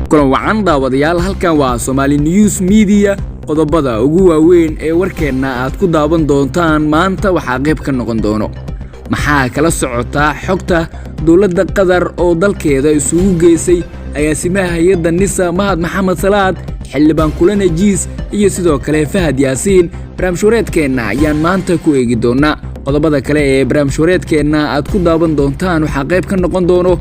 kulan wacan daawadayaal halkan waa Somali News Media qodobada ugu waaweyn ee warkeena aad ku daawan doontaan maanta waxa qayb ka noqon doono maxaa kala socota xogta dawladda Qatar oo dalkeeda isugu geysay agaasimaha hay'adda NISA Mahad Maxamed Salaad xildhibaan Kulana Jiis iyo sidoo kale Fahad Yaasiin barnaamijkeena ayaan maanta ku eegi doonaa qodobada kale ee barnaamijkeena aad ku daawan doontaan waxa qayb ka noqon doono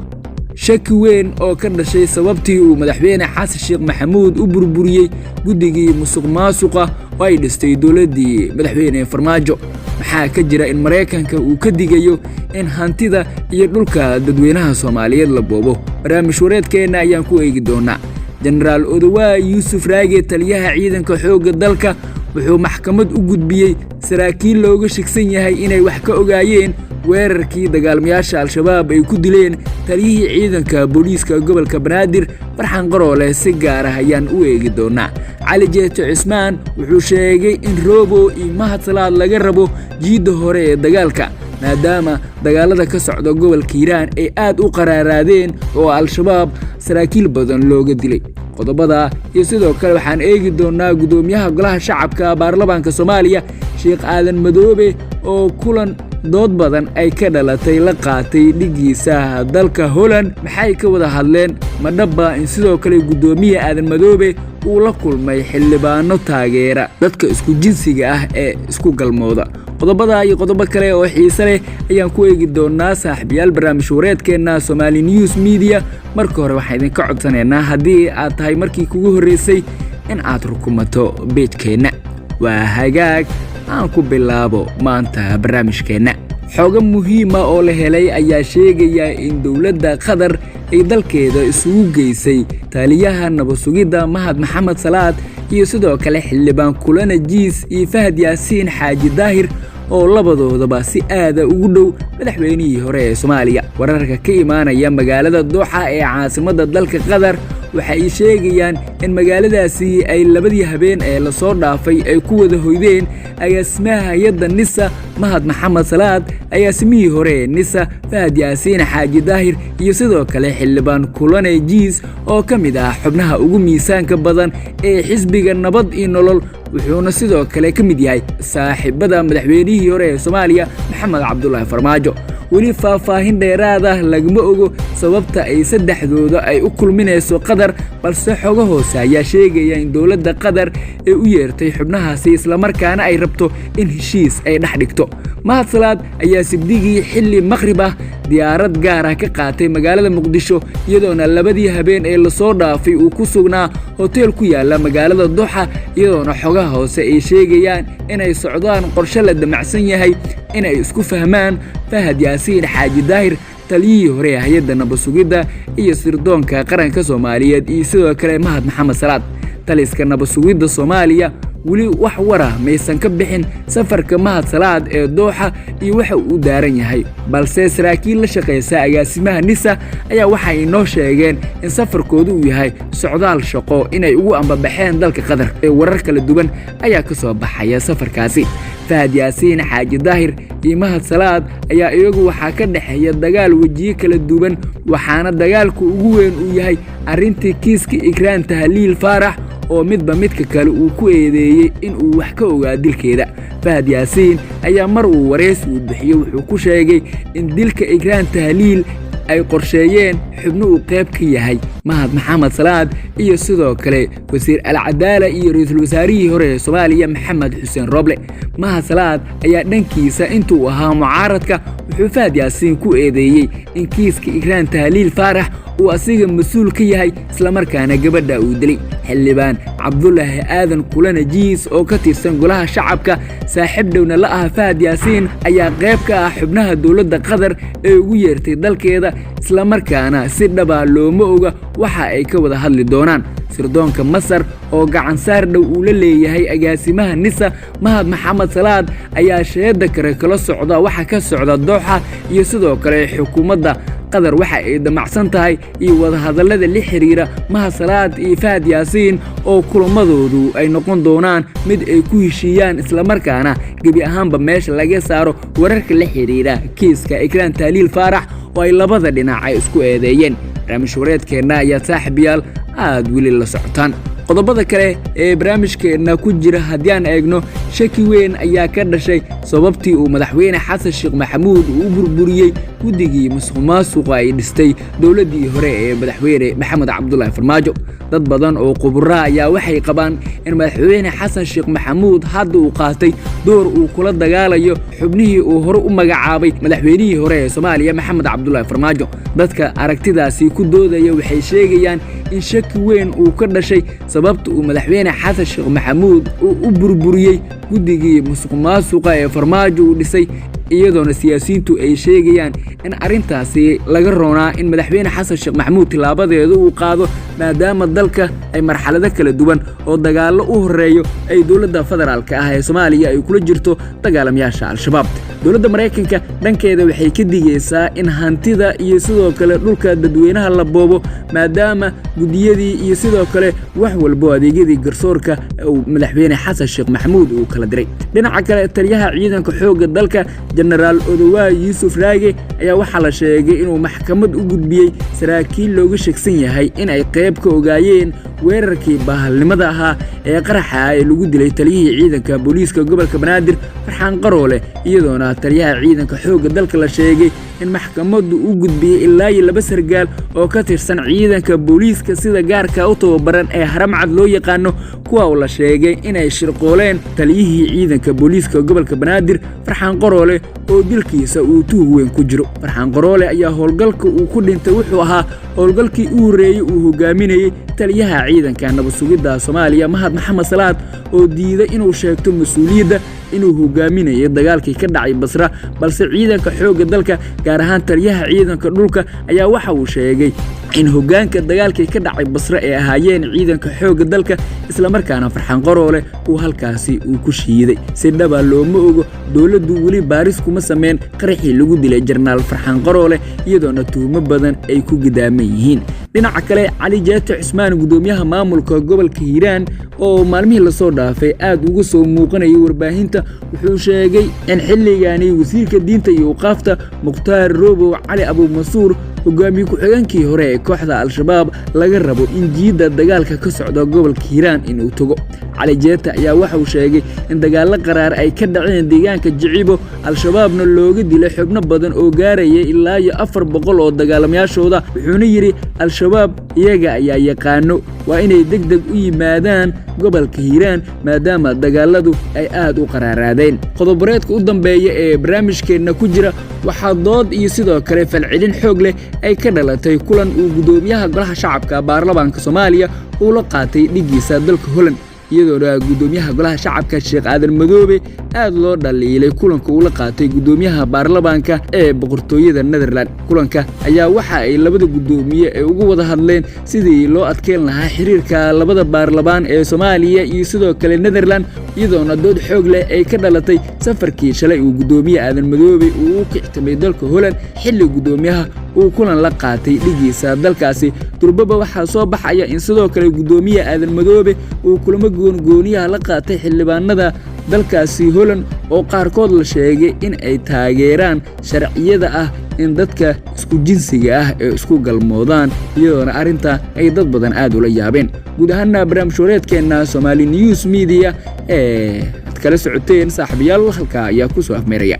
shaki weyn oo ka dhashay sababtii uu madaxweyne Xasan Sheekh Maxamuud u burburiyay guddigii musuqmaasuqa oo ay dhistay dawladdii madaxweyne Farmaajo maxaa ka jira in Mareykanka uu ka digayo in hantida iyo dhulka dadweynaha Soomaaliyeed la boobo barnaamijkeena ayaan ku eegi doonaa General Odawa Yusuf Raage taliyaha ciidanka xoogga dalka wuxuu maxkamad u gudbiyay saraakiil looga shaksan yahay inay wax ka ogaayeen weerarkii dagaalmayaasha Al-Shabaab ay ku dileen taliyihii ciidanka booliiska gobolka Banaadir Farxan Qaroole si gaar ah ayaan u eegi doonaa Cali Jeeto Cismaan wuxuu sheegay in Robo iyo Mahad Salaad laga rabo jiida hore ee dagaalka maadaama dagaalada ka socda gobolka Hiiraan ay aad u qaraaraadeen oo Al-Shabaab saraakiil badan looga dilay qodobada iyo sidoo kale waxaan eegi doonaa gudoomiyaha golaha shacabka baarlamaanka Soomaaliya Sheekh Aadan Madoobe oo kulan dood badan ay ka dhalatay la qaatay dhigiisa dalka Holland maxay ka wada hadleen madaba in sidoo kale gudoomiyaha Aadan Madoobe uu la kulmay xildhibaano taageera dadka isku jinsiga ah ee isku galmooda qodobada iyo qodobo kale oo xiiso leh ayaan ku eegi doonaa saaxiibayaal barnaamijkeena Somali News Media marka hore waxaan idin ka codsanaynaa haddii aad tahay markii kugu horeysay in aad rukumato page-keena waa hagaag aan ku bilaabo maanta barnaamijkeena xogo muhiim ah oo la helay ayaa sheegaya in dawladda Qatar ay dalkeeda isugu geysay taliyaha nabad sugidda Mahad Maxamed Salaad iyo sidoo kale xildhibaan Kulana Jiis iyo Fahad Yaasiin Xaaji Daahir oo labadoodaba si aad ugu dhow madaxweynihii hore ee Soomaaliya wararka ka imaanaya magaalada Doha ee caasimadda dalka Qatar waxay sheegayaan in magaaladaasi ay labadii habeen ee la soo dhaafay ay ku wada hoydeen agaasimaha hay'adda NISA Mahad Maxamed Salaad agaasimihii hore NISA Fahad Yaasiin Xaaji Daahir iyo sidoo kale xildhibaan Kulana Jiis oo ka mid ah xubnaha ugu miisaanka badan ee xisbiga Nabad iyo Nolol wuxuuna sidoo kale ka mid yahay saaxiibada madaxweynihii hore ee Soomaaliya Maxamed Cabdullaahi Farmaajo weli faahfaahin dheeraad ah lagama ogo sababta ay saddexdooda ay u kulminayso Qatar balse xogo hoose ayaa sheegaya in dawladda Qatar ay u yeertay xubnahaasi isla markaana ay rabto in heshiis ay dhex dhigto Mahad Salaad ayaa sibdigii xilli maqrib ah diyaarad gaar ah ka qaatay magaalada Muqdisho iyadoona labadii habeen ee la soo dhaafay uu ku sugnaa hotel ku yaala magaalada Doha iyadoona xogaha hoose ay sheegayaan inay socdaan qorshe la damacsan yahay inay isku fahmaan Fahad Yaasiin Xaaji Daahir taliyihii hore ee hay'adda nabad sugidda iyo sirdoonka qaranka Soomaaliyeed iyo sidoo kale Mahad Maxamed Salaad taliska nabad sugidda Soomaaliya weli wax wara maysan ka bixin safarka Mahad Salaad ee Doha iyo waxa uu daaran yahay balse saraakiil la shaqeeya agaasimaha NISA ayaa waxay inoo sheegeen in safarkoodu uu yahay socdaal shaqo inay ugu ambabaxeen dalka Qatar ee warar kala duwan ayaa ka soo baxaya safarkaasi Fahad Yaasiin Xaaji Daahir iyo Mahad Salaad ayaa iyagu waxa ka dhaxeeya dagaal wajiye kala duwan waxaana dagaalku ugu weyn uu yahay arintii kiiska Ikraan Tahliil Faarax oo midba midka kale uu ku eedeeyay in uu wax ka ogaa dilkeeda Fahad Yaasiin ayaa mar uu wareys u bixiyay wuxuu ku sheegay in dilka Ikraan Tahliil ay qorsheeyeen xubno uu qayb ka yahay Mahad Maxamed Salaad iyo sidoo kale wasiir al-Cadaala iyo ra'iisul wasaarihii hore ee Soomaaliya Maxamed Xuseen Roble Mahad Salaad ayaa dhankiisa intuu ahaa mucaaradka wuxuu Fahad Yaasiin ku eedeeyay in kiiska Ikraan Tahliil Faarax uu asiga mas'uul ka yahay isla markaana gabadha uu dilay xildhibaan Cabdullaahi Aadan Kulana Jiis oo ka tirsan golaha shacabka saaxiib dhowna la ah Fahad Yaasiin ayaa qayb ka ah xubnaha dawladda Qatar ee ugu yeertay dalkeeda isla markaana si dhaba looma oga waxa ay ka wada hadli doonaan sirdoonka Masar oo gacan saar dhow uu la leeyahay agaasimaha NISA Mahad Maxamed Salaad ayaa sheeda kala socda waxa ka socda Doha iyo sidoo kale xukuumadda Qatar waxa ay damacsan tahay iyo wada hadallada la xiriira Mahad Salaad iyo Fahad Yaasiin oo kulamadoodu ay noqon doonaan mid ay ku heshiiyaan isla markaana gabi ahaanba meesha laga saaro wararka la xiriira kiiska Ikraan Tahliil Faarax oo ay labada dhinac ay isku eedeeyeen barnaamijkeena ayaa saaxiibayaal aad weli la socotaan. qodobada kale ee barnaamijkeena ku jira haddii aan eegno, shaki weyn ayaa ka dhashay sababtii uu madaxweyne xasan sheekh maxamuud u burburiyey guddigii musuqmaasuqa ay dhistay dowladdii hore ee madaxweyne maxamed cabdullaahi farmaajo. dad badan oo khuburo ayaa waxay qabaan in madaxweyne xasan sheekh maxamuud hadda uu qaatay door uu kula dagaalayo xubnihii uu hore u magacaabay madaxweynihii hore ee Soomaaliya maxamed cabdullaahi farmaajo. dadka aragtidaasi ku doodaya waxay sheegayaan in shaki weyn uu ka dhashay sababta uu madaxweyne xasan sheekh maxamuud u burburiyey guddigii musuqmaasuqa ee farmaajo uu dhisay, iyadoona siyaasiyiintu ay sheegayaan in arrintaasi laga roonaa in madaxweyne xasan sheekh maxamuud tilaabadeedu uu qaado, maadaama dalka ay marxalado kala duwan oo dagaallo u horeeyo ay dowladda federaalka ah ee Soomaaliya ay kula jirto dagaalamayaasha al-shabaab. dowladda Mareykanka dhankeeda waxay ka digaysaa in hantida iyo sidoo kale dhulka dadweynaha la boobo, maadaama gudiyadii iyo sidoo kale wax walba adeegyadii garsoorka uu madaxweyne xasan sheekh maxamuud uu kala diray. dhinaca kale, taliyaha ciidanka xoogga dalka Generaal Odawaye Yuusuf Raage ayaa waxaa la sheegay inuu maxkamad u gudbiyey saraakiil looga shaksan yahay in ay qayb ka ogaayeen weerarkii bahalnimada ahaa ee qaraxa ee lagu dilay taliyihii ciidanka booliiska gobolka Banaadir Farxaan Qaroole, iyadoona taliyaha ciidanka xoogga dalka la sheegay in maxkamaddu u gudbiyey ilaa 2 sargaal oo ka tirsan ciidanka booliiska sida gaarka u tababaran ee haramcad loo yaqaano, kuwa uu la sheegay inay shirqooleen taliyihii ciidanka booliiska gobolka Banaadir Farxaan Qaroole oo dilkiisa uu tuug weyn ku jiro. Farxaan Qaroole ayaa howlgalka uu ku dhintay wuxuu ahaa howlgalkii uu horeeyay uu hogaaminayay taliyaha ciidanka nabad sugidda Soomaaliya Mahad Maxamed Salaad oo diiday inuu sheegto mas'uuliyadda inuu hogaaminayo dagaalkii ka dhacay Basra, balse ciidanka xoogga dalka gaar ahaan taliyaha ciidanka dhulka ayaa waxa uu sheegay in hoggaanka dagaalkii ka dhacay Basra ay ahaayeen ciidanka xoogga dalka, isla markaana Farxaan Qaroole uu halkaasi uu ku shiiday. si dhaba looma ogo, dowladdu weli baaris kuma sameyn qaraxii lagu dilay Generaal Farxaan Qaroole, iyadoona tuhmo badan ay ku gidaaman yihiin. dhinaca kale, Cali Jeete Cusmaan gudoomiyaha maamulka gobolka Hiiraan oo maalmihii la soo dhaafay aad uga soo muuqanayay warbaahinta, wuxuu sheegay in xilligaani wasiirka diinta iyo awqaafta Mukhtaar Roobow Cali Abu Mansuur hogaamiye ku-xigeenkii hore ee kooxda al-shabaab laga rabo in jiidda dagaalka ka socda gobolka Hiiraan inuu tago. Cali Jeete ayaa waxa uu sheegay in dagaallo qaraar ay ka dhaceen deegaanka Jicibo, al-shabaabna looga dilay xubno badan oo gaaraya ilaa 400 oo dagaalamayaashooda. wuxuuna yiri al-shabaab iyaga ayaa yaqaano, waa inay degdeg u yimaadaan gobolka Hiiraan maadaama dagaaladu ay aad u qaraaraadeen. qodobareedka u dambeeya ee barnaamijkeena ku jira waxaa dood iyo sidoo kale falcelin xoog leh ay ka dhalatay kulan uu gudoomiyaha golaha shacabka baarlamaanka Soomaaliya uu la qaatay dhigiisa dalka Holland, iyadoona gudoomiyaha golaha shacabka Sheekh Aadan Madoobe aad loo dhaliilay kulanka uu la qaatay gudoomiyaha baarlamaanka ee boqortooyada Netherland. kulanka ayaa waxa ay labada gudoomiye ay ugu wada hadleen sidii loo adkeyn lahaa xiriirka labada baarlamaan ee Soomaaliya iyo sidoo kale Netherland, iyadoona dood xoog leh ay ka dhalatay safarkii shalay uu gudoomiye Aadan Madoobe uu u kictamay dalka Holland xilli gudoomiyaha uu kulan la qaatay dhigiisa dalkaasi. durbaba waxaa soo baxaya in sidoo kale gudoomiye Aadan Madoobe uu kulamo gooniyaha la qaatay xildhibaanada dalkaasi Holland oo qaarkood la sheegay in ay taageeraan sharciyada ah in dadka isku jinsiga ah ee isku galmoodaan, iyadoona arrinta ay dad badan aad ula yaabeen. guud ahaan barnaamijkeena Somali News Media ee kala socoteen saaxiibayaal halka ayaa ku soo afmeeraya.